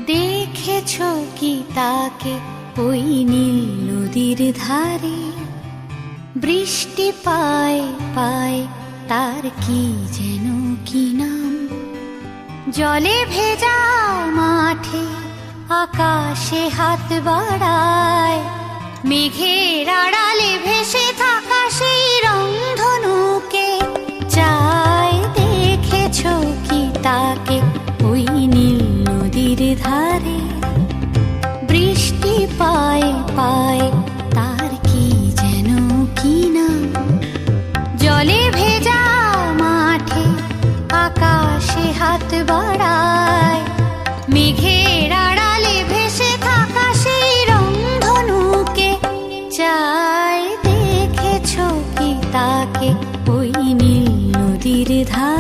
দেখেছো কি তাকে ওই নীল নদীর ধারে? বৃষ্টি পায় পায় তার কি যেন কি নাম। জলে ভেজা মাঠে আকাশে হাত বাড়ায়, মেঘের আড়ালে ভেসে থাকা সেই রংধনুকে চায়। দেখেছো কি তাকে ওই নীল নদীর ধারে? বৃষ্টি পায় পায় তার কি যেন কি নাম। জলে ভেজা মাঠে আকাশে হাত বাড়ায়, মেঘের আড়ালে ভেসে থাকা সেই রংধনুকে চায়। দেখেছো কি তাকে ওই নীল নদীর ধারে?